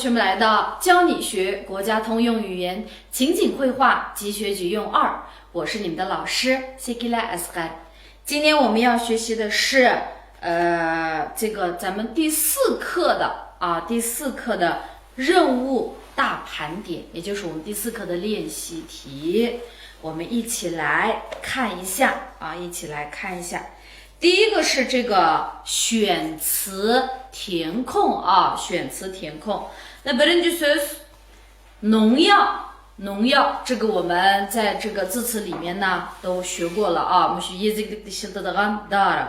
学们来到教你学国家通用语言情景绘画集学句用2，我是你们的老师 Sekila Asghar。今天我们要学习的是这个咱们第4课的任务大盘点，也就是我们第4课的练习题。我们一起来看一下。第一个是这个选词填空选词填空。那birinci农药，这个我们在这个字词里面呢都学过了我们学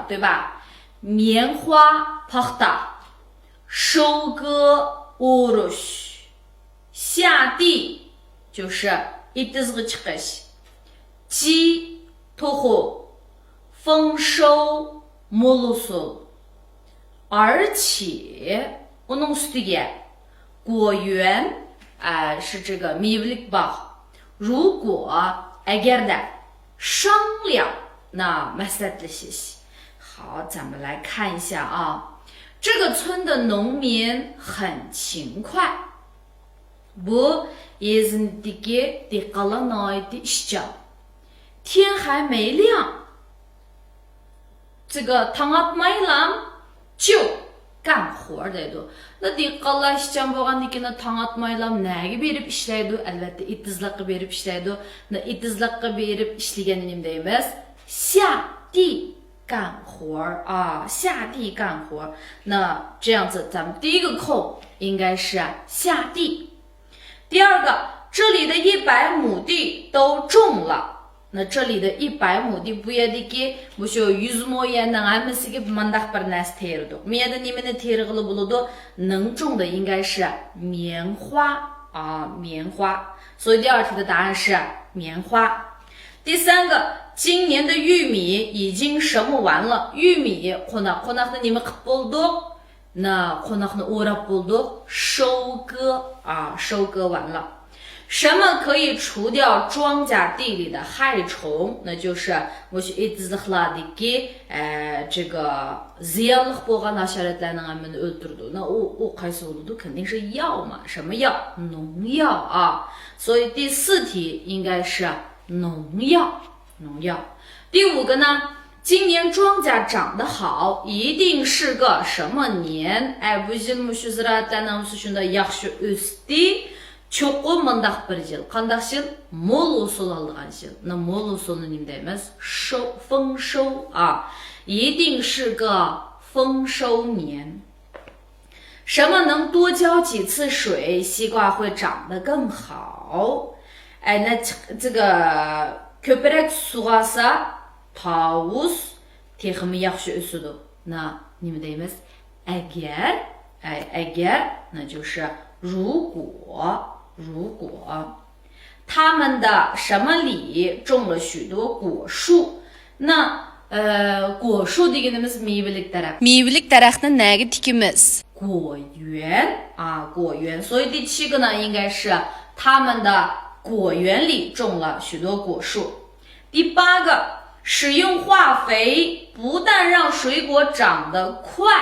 对吧？棉花 pakhta， 收割 urush， 下地就是 itizghi chiqish， 鸡 tohu，丰收 molusul， 而且 onun üstüge 果园是这个 mevlik bagh， 如果 agarda 商量那 maslahtlashis。 好，咱们来看一下这个村的农民很勤快。Bu izindeki dikalanaydi işçi， 天还没亮，这个汤阿麦郎就干活的。那dikala işçi bo'lgandikini汤阿麦郎nega berib ishlaydi? Albatta itizliqqa berib ishlaydi. Na itizliqqa berib ishlaganini nima deymiz? 下地干活下地干活。那这样子，咱们第一个扣应该是下地。第二个，这里的100亩地都种了。那这里的100亩地bu yerdeki bu şu 100 亩yerning hammasiga mandaq bir narsa terdik。bu yerda nimani terg'ili bo'ladi？ 能种的应该是棉花棉花。所以第二题的答案是棉花。第三个，今年的玉米已经什么完了？玉米qonaqni nima qilib bo'ldi？ 那qonaqni o'rab bo'ldi， 收割收割完了。什么可以除掉庄稼地里的害虫？那就是我去itizliqlardagi这个 ziyonli bo'lgan hasharotlarning hammani o'ldirdi。 那我qaysi bo'ladi？ 肯定是药嘛，什么药？农药所以第4题应该是农药。第5个呢？今年庄稼长得好，一定是个什么年？bu yil mushu ziraatlarning o'sishida yaxshi o'sdi。 cho'qi mundaq bir yil. Qandaq yil? Mol usul olgan yil. 那 mol usulni nima deymiz？ 丰收一定是个丰收年。什么能多浇几次水，西瓜会长得更好？那这个 köpürek suğasa tavus texmi yaxshi o'sadi。 那nima deymiz？ agar 那就是如果他们的什么里种了许多果树？那果树deganimiz mevalik daraxt。 mevalik daraxtni nega tikimiz？ 果园果园。所以第7个呢应该是他们的果园里种了许多果树。第8个，使用化肥不但让水果长得快，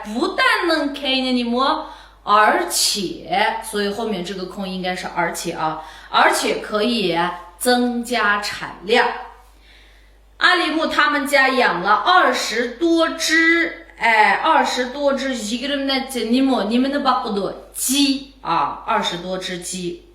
不但能开你么，而且，所以后面这个空应该是而且而且可以增加产量。阿里木他们家养了20多只20多只你们的把不多鸡20多只鸡。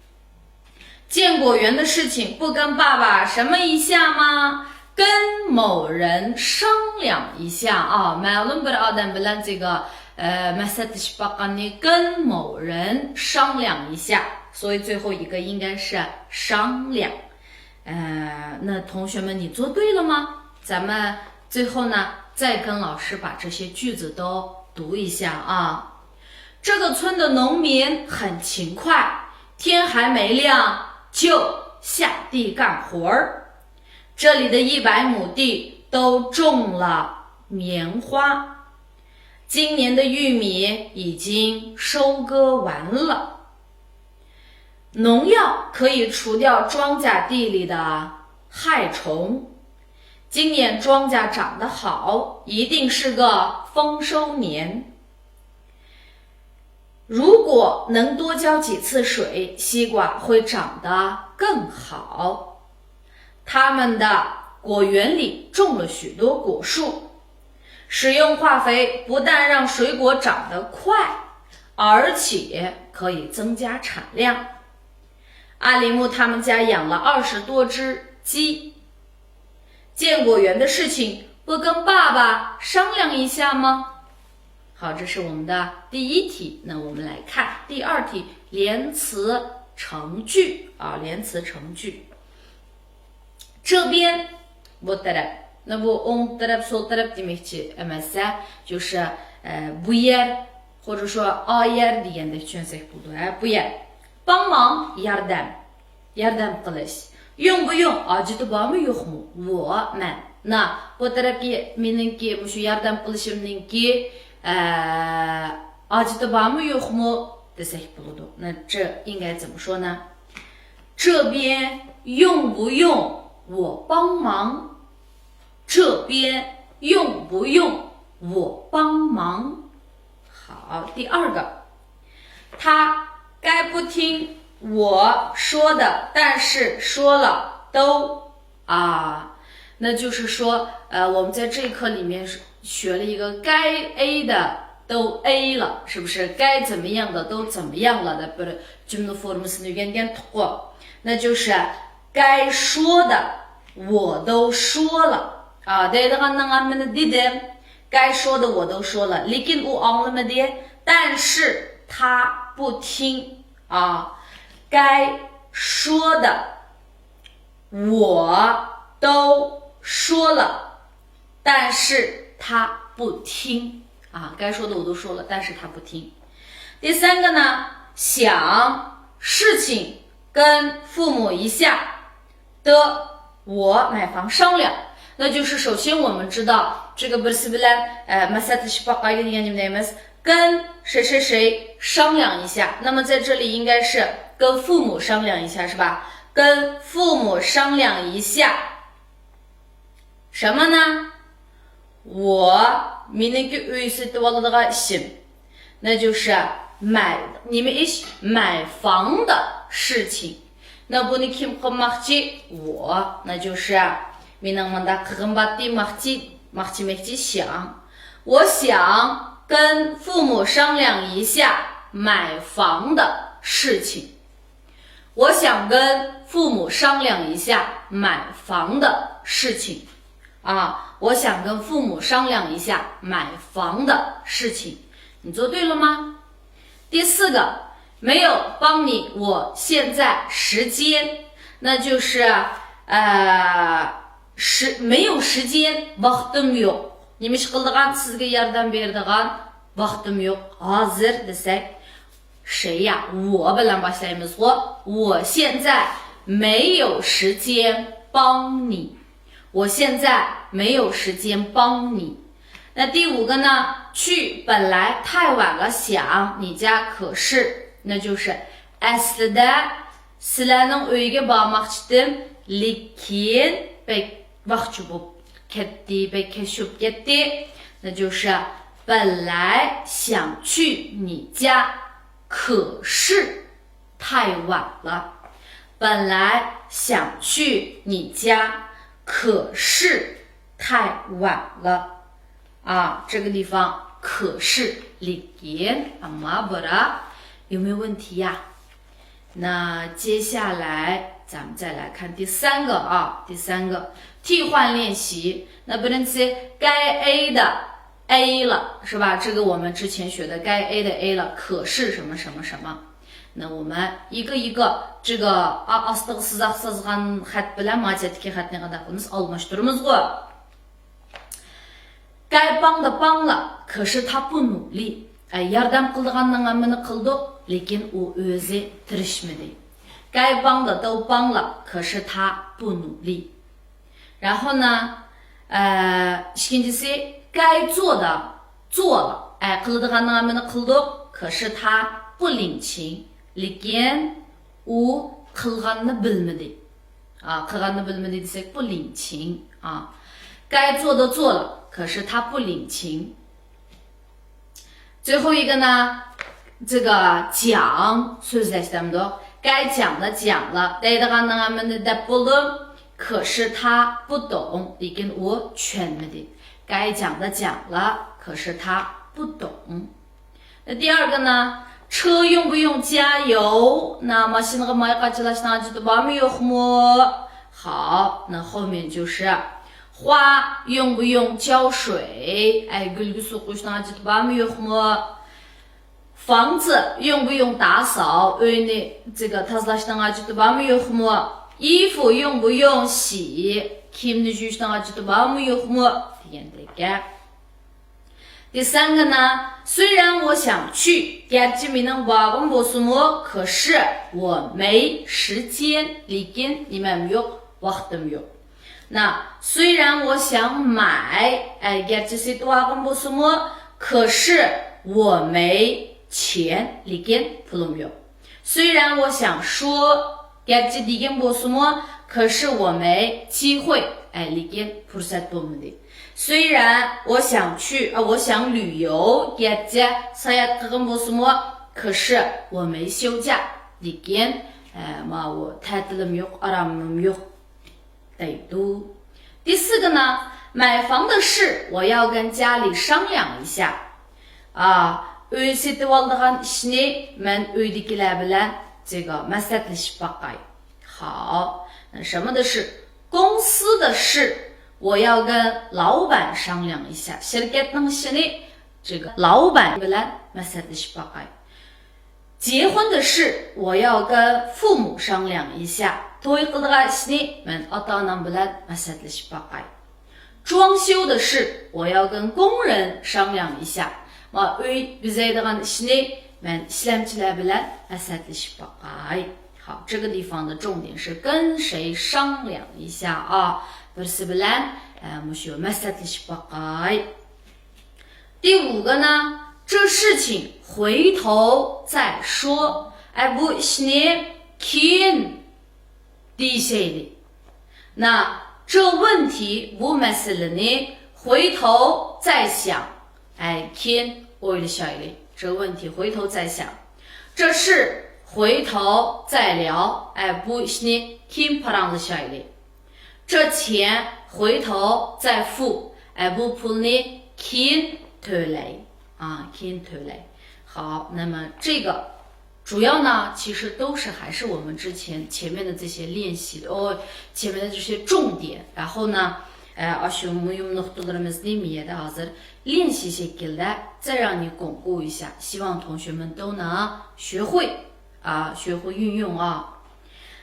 建果园的事情不跟爸爸什么一下吗？跟某人商量一下ma'lum bir odam bilan这个maslahatlashib boqqanni跟某人商量一下。所以最后一个应该是商量。那同学们你做对了吗？咱们最后呢再跟老师把这些句子都读一下这个村的农民很勤快，天还没亮就下地干活儿。这里的100亩地都种了棉花。今年的玉米已经收割完了。农药可以除掉庄稼地里的害虫。今年庄稼长得好，一定是个丰收年。如果能多浇几次水，西瓜会长得更好。他们的果园里种了许多果树。使用化肥不但让水果长得快，而且可以增加产量。阿里木他们家养了20多只鸡。建果园的事情不跟爸爸商量一下吗？好，这是我们的第一题。那我们来看第二题，连词成句啊，连词成句。这边不得了。那不 on taraf sol taraf demekçi emassa 就是bu yer 或者说 a yer degende tushunsak bo'ladi. Bu yer 帮忙 yordam qilish. 用不用 acıdı bormi yo'qmi? 我们 那 bu tarafga meningki shu yordam qilishimningki acıdı bormi yo'qmi desak bo'ladi. 那这应该怎么说呢？这边用不用我帮忙？这边用不用我帮忙？好，第二个，他该不听我说的，但是说了都那就是说，我们在这一课里面学了一个该 A 的都 A 了，是不是？该怎么样的都怎么样了的，不是？cümle formasını öğrengen to'g'ri，那就是该说的我都说了。该说的我都说了 lekin u anlamadı 但是他不听该说的我都说了但是他不听该说的我都说了但是他不听。第三个呢，想事情跟父母一下的我买房商量，那就是首先我们知道这个birisi bilan maslahatlashib deganimiz跟谁谁谁商量一下，那么在这里应该是跟父母商量一下，是吧？跟父母商量一下什么呢？我meningki uy sotib oladigan ishim，那就是买房的事情。那buni kim qilmoqchi？我，那就是mening munda qilg'im maqchi想，我想跟父母商量一下买房的事情。我想跟父母商量一下买房的事情我想跟父母商量一下买房的事情。你做对了吗？第四个，没有帮你我现在时间，那就是没有时间vaqtim yo'q. Nima ish qildigan sizga yordam beradigan vaqtim yo'q. Hozir desak谁呀？我bilan boshlaymiz. 我现在没有时间帮你。我现在没有时间帮你。那第五个呢？去本来太晚了，想你家可是，那就是aslida sizlarning uyga bormoqchi edim, lekin vaqt bo'lib ketdi，那就是本来想去你家，可是太晚了。本来想去你家，可是太晚了这个地方可是lekin ama bara 有没有问题呀？那接下来咱们再来看第三个第三个替换练习。那不能是该 A 的 A 了，是吧？这个我们之前学的该 A 的 A 了，可是什么什么什么。那我们一个一个这个астыгы сызақ сызған хат bilan majatdagi xatni qanday qilamiz almashtiramiz-ku。该帮的帮了，可是他不努力。yordam qildiganning hammani qildik, lekin u o'zi tirishmadi。该帮的都帮了，可是他不努力。然后呢ikkinchisi该做的做了qiladiganning hammani qildik，可是他不领情。lekin u qilganni bilmadi。qilganni bilmadi desak不领情该做的做了，可是他不领情。最后一个呢这个讲sözleştiğimde该讲的讲了，可是他不懂，lekin u tushunmadi。该讲的讲了，可是他不懂。那第二个呢？车用不用加油？那么现在个买个起来上去的把没有么？好，那后面就是花用不用浇水？哎，个绿树上上去的把没有么？房子用不用打扫？这个他是上上去的把没有么？衣服用不用洗？第三个呢，虽然我想去，可是我没时间。那虽然我想买，可是我没钱。虽然我想说，可是我没机会。虽然我想去，我想旅游，可是我没休假。第四个呢，买房的事我要跟家里商量一下。好，那什么的事？公司的事我要跟老板商量一下。这个老板结婚的事我要跟父母商量一下。装修的事我要跟工人商量一下。好，这个地方的重点是跟谁商量一下啊？第五个呢，这事情回头再说。那这问题回头再想。这问题回头再想。这事回头再聊。这钱回头再付。好，那么这个主要呢，其实都是还是我们前面的这些练习的前面的这些重点。然后呢练习şekilde再让你巩固一下，希望同学们都能学会运用啊。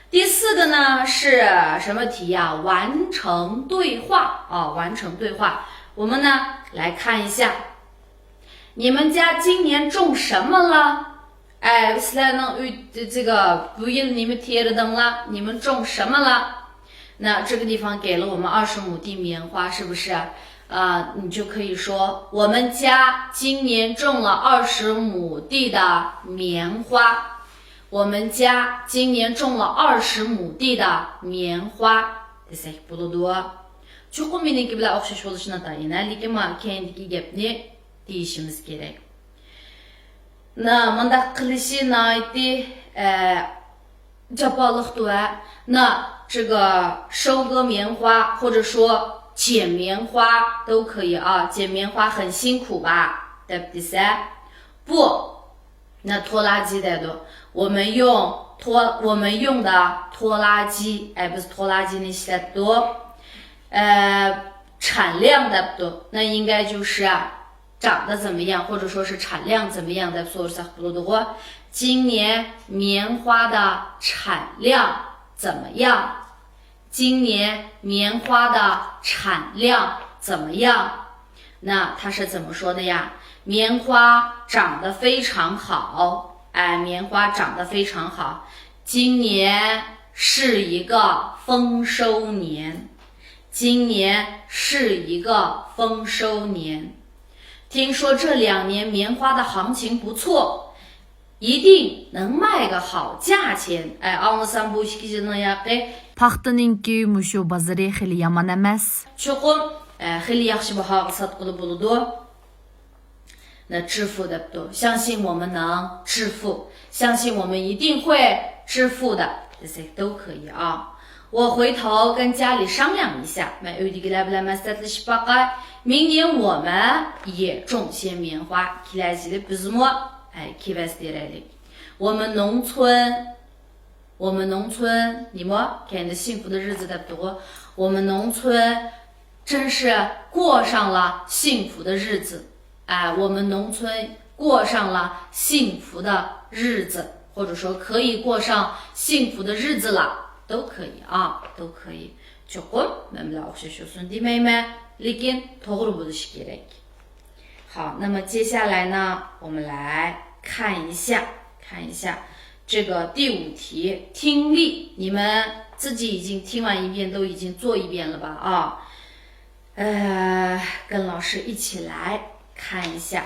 第四个呢是什么题呀？完成对话啊，完成对话。我们呢来看一下，你们家今年种什么了？这个不印你们贴着灯了，你们种什么了？那这个地方给了我们20亩地棉花，是不是？你就可以说我们家今年种了20亩地的棉花。我们家今年种了20亩地的棉花。조금이니까 bilan o'xshash bo'lishini tayinla, lekin mana keyingi gapni deyishimiz kerak. Manda qilishi naiti jaboliq du'a. 这个收割棉花或者说剪棉花都可以啊，剪棉花很辛苦吧？对不对？不，那拖拉机的多，我们用的拖拉机，不是拖拉机那些多。产量的多，那应该就是长得怎么样，或者说是产量怎么样的。今年棉花的产量怎么样？今年棉花的产量怎么样？那它是怎么说的呀？棉花长得非常好，棉花长得非常好。今年是一个丰收年。今年是一个丰收年，听说这2年棉花的行情不错，一定能卖个好价钱。Аңласам bu ikki yilning yaqi paxtaninki mushu bozori xili yomon emas. Cho'qim xili yaxshi bahoga sotqili bo'ladi. 那致富的多，相信我们能致富，相信我们一定会致富的，这些都可以啊。我回头跟家里商量一下，明年我们也种些棉花。我们农村，你们看着幸福的日子的多，我们农村真是过上了幸福的日子。我们农村过上了幸福的日子，或者说可以过上幸福的日子了。都可以啊，都可以。조금 memlaoxi兄弟妹妹lekin to'g'ri bo'lishi kerak。好，那么接下来呢，我们来看一下这个第5题听力，你们自己已经听完一遍，都已经做一遍了吧？啊，跟老师一起来看一下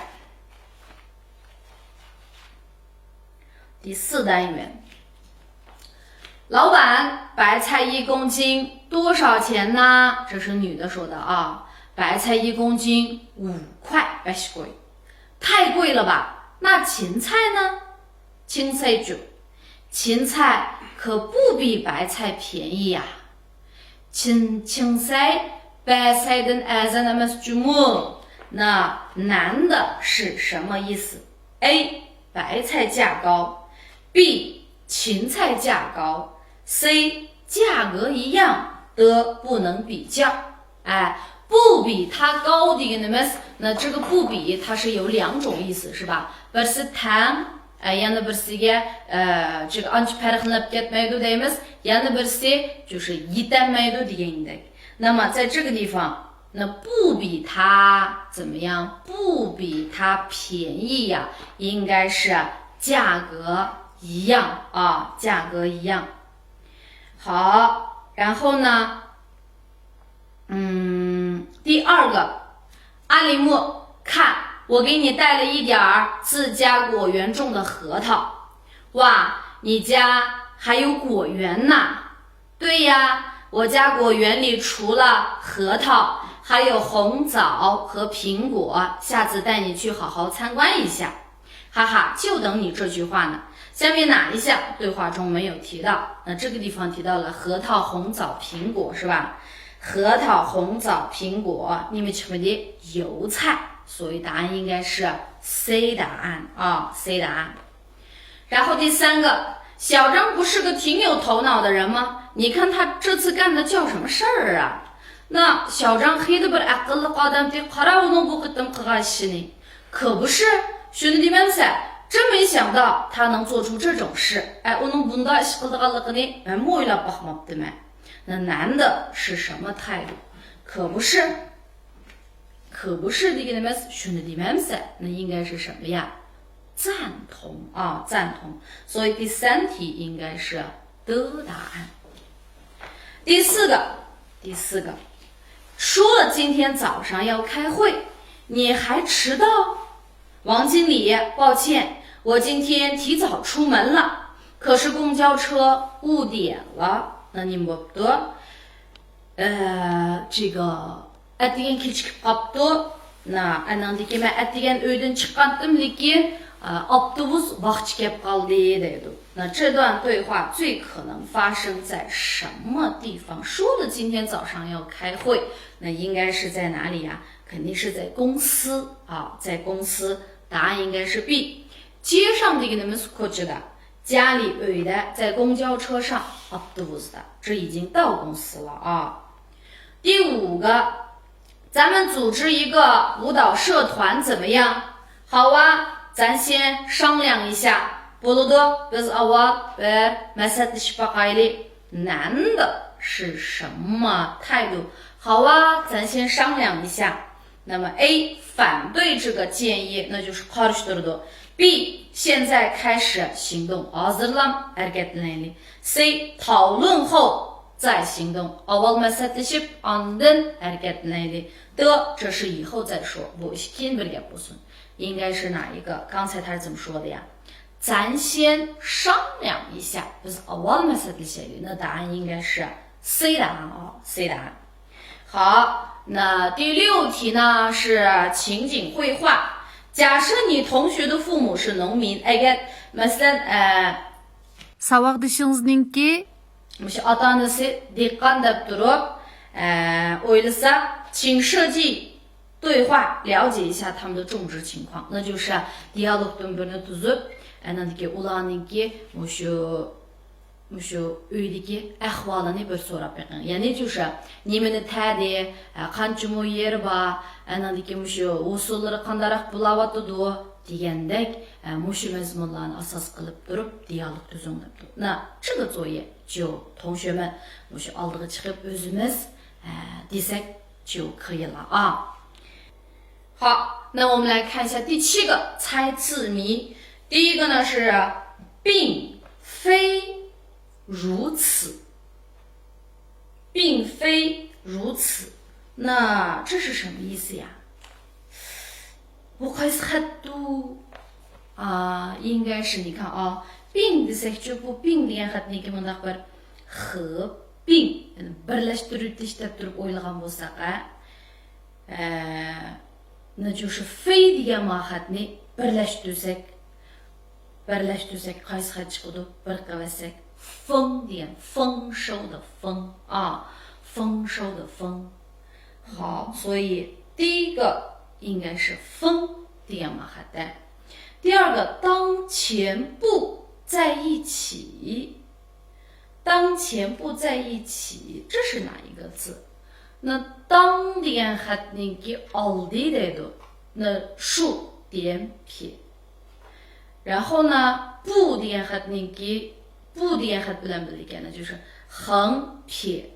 第4单元。老板，白菜1公斤多少钱呢？这是女的说的啊。白菜1公斤5块，太贵了吧？那芹菜呢？芹菜可不比白菜便宜呀。芹菜白菜든 azan emas jumu。那难的是什么意思 ？A. 白菜价高 ，B. 芹菜价高 ，C. 价格一样的不能比较。不比它高的那这个不比它是有2种意思，是吧？不是谈yana birsiga这个ancha farqlab ketmaydi deymiz, yana birsi就是yetmaydi degandek。那么在这个地方，那不比它怎么样？不比它便宜呀，应该是价格一样啊，价格一样。好，然后呢？第2个，阿里木，看，我给你带了一点自家果园种的核桃。哇，你家还有果园呐？对呀，我家果园里除了核桃，还有红枣和苹果，下次带你去好好参观一下。哈哈，就等你这句话呢。下面哪一项对话中没有提到？那这个地方提到了核桃、红枣、苹果，是吧？核桃、红枣、苹果，你们吃的油菜，所以答案应该是 C 答案啊 ，C 答案。然后第3个，小张不是个挺有头脑的人吗？你看他这次干的叫什么事儿啊？那小张黑的不是可不是，兄弟们噻，真没想到他能做出这种事。那男的是什么态度？可不是兄弟们噻，那应该是什么呀？赞同啊，赞同。所以第3题应该是的答案。第四个，说了今天早上要开会，你还迟到？王经理，抱歉，我今天提早出门了，可是公交车误点了。那你们的这个әттеген кешігіп қапты. Анан дегенмен әттеген үйден шыққандым, lekin автобус вақытша келіп қалды дейді. 那这段对话最可能发生在什么地方？说的今天早上要开会，那应该是在哪里呀？肯定是在公司啊，在公司。答案应该是 B。街上这个你们所可知的，家里有的在公交车上 автобус 的，这已经到公司了啊。第5个，咱们组织一个舞蹈社团怎么样？好啊，咱先商量一下。男的是什么态度？好啊，咱先商量一下。那么 A 反对这个建议，那就是 B 现在开始行动 C 讨论后再行动 的，这是以后再说，应该是哪一个？刚才他是怎么说的呀？咱先商量一下，那答案应该是 C 答案啊 ，C 答案。好，那第6题呢是情景绘画，假设你同学的父母是农民，agar masalan Saۋاقdaşınızningki mush ota-onasi dehqon deb turib, o'ylasa,请设计对话，了解一下他们的种植情况。那就是dialogdan birini tuzib, anandagi ularninki mushu uydagi ahvolini bir so'rab beqing. Ya'ni就是nimani tadi, qancha yer bor, anandagi mushu usullari qandaroq bo'layotidi degandek mushu mazmunlarni asos qilib turib dialog tuzing deb turib. 那这个作业就同学们mushu oldiga chiqib o'zimiz desak就可以了啊。好，那我们来看一下第7个猜字谜。第一个呢是并非如此，并非如此，那这是什么意思呀？我开始很多应该是你看啊，并的时候不并联合那个么那个合并birlashtirib ishlab turib o'ylagan bo'lsak那就是非degan mahatni birlashtirsak qaysi xat chiqadi bir qilsak丰点丰收的丰丰收的丰。好，所以第一个应该是丰点mahat的。第二个当前不在一起，当前不在一起，这是哪一个字？那当点hat那个aldi的，那竖点撇。然后呢，不点hat那个不点hat bilan birlikda就是横撇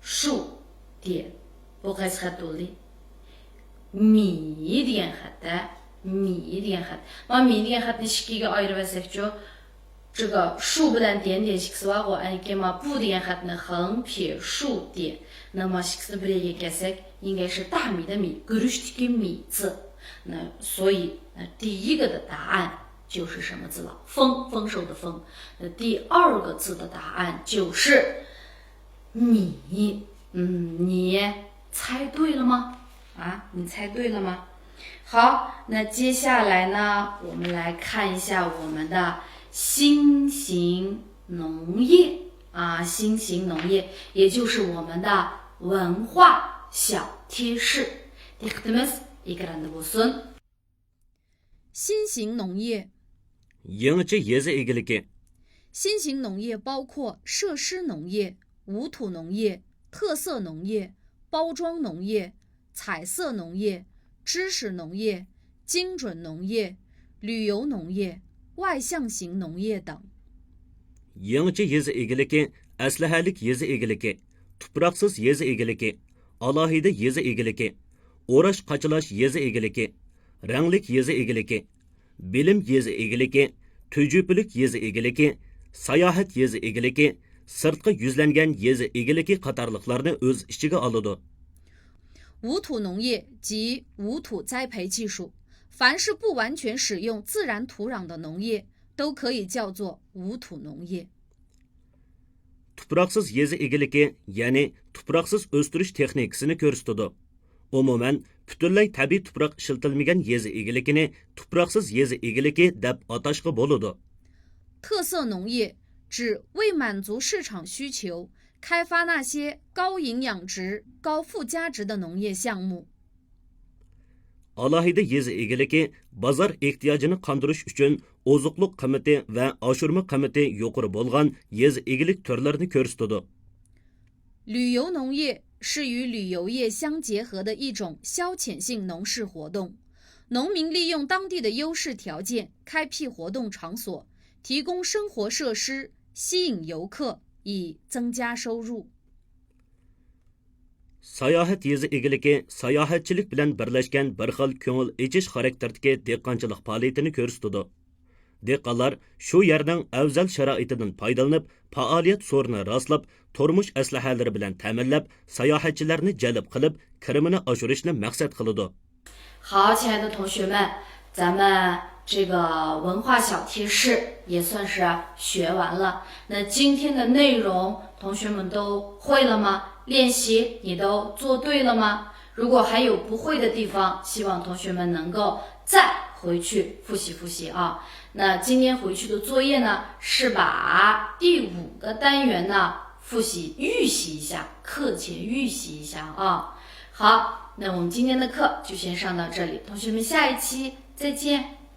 竖点，不该是hat aldi。米点hat的米点hat，把米点hat ni ikkiga ayirib olsak这个竖不然点点ikisi bor ku aniki ma bu degan xatni横撇竖点，那么ikisini biriga kelsak应该是大米的米，gurishdagi米字。那所以第一个的答案就是什么字了？丰收的丰。那第二个字的答案就是米。你猜对了吗？你猜对了吗？好，那接下来呢，我们来看一下我们的新型农业新型农业，也就是我们的文化小贴士。新型农业。 Yangicha yezi egiligi. 新型农业包括设施农业、无土农业、特色农业、包装农业、彩色农业、知识农业、精准农业、旅游农业、外向型农业等。 Yangicha yezi egiligi, aslahalik yezi egiligi, tuproqsiz yezi egiligi, alohida yezi egiligi, o'rash qachalash yezi egiligi, ranglik yezi egiligi, bilim yezi egiligi, tujüpülük yezi egiligi, sayohat yezi egiligi, sirtqi yuzlangan yezi egiligi qatorliqlarni o'z ichiga oladi. 无土农业即无土栽培技术，凡是不完全使用自然土壤的农业，都可以叫做无土农业。 Tuproqsiz yezi egiligi, ya'ni tuproqsiz o'stirish texnikasini ko'rsatadi. Umuman, butunlay tabiiy tuproq ishlatilmagan yezi egiligini tuproqsiz yezi egiligi deb atashga bo'ladi. 特色农业指为满足市场需求，开发那些高营养值、高附加值的农业项目。 Alohida yezi egiligi bozor ehtiyojini qondirish uchun oziqliq qiymati va oshirma qiymati yuqori bo'lgan yezi egilik turlarini ko'rsatadi. 旅游农业是与旅游业相结合的一种消遣性农事活动。农民利用当地的优势条件，开辟活动场所，提供生活设施，吸引游客，以增加收入。 Sayohat yezi egiligi sayohatchilik bilan birlashgan bir xil ko'ngil ichish xarakterdagi dehqonchilik faoliyatini ko'rsatadi. Dehqonlar shu yerning afzal sharoitidan foydalanib, faoliyat so'rini rostlab, turmush aslahalari bilan ta'minlab, sayohatchilarni jalb qilib, kirimini oshirishni maqsad qiladi. 好，亲爱的同学们，咱们这个文化小贴士也算是学完了。那今天的内容，同学们都会了吗？练习你都做对了吗？如果还有不会的地方，希望同学们能够再回去复习复习啊。那今天回去的作业呢，是把第5个单元呢复习预习一下，课前预习一下啊。好，那我们今天的课就先上到这里，同学们下一期再见。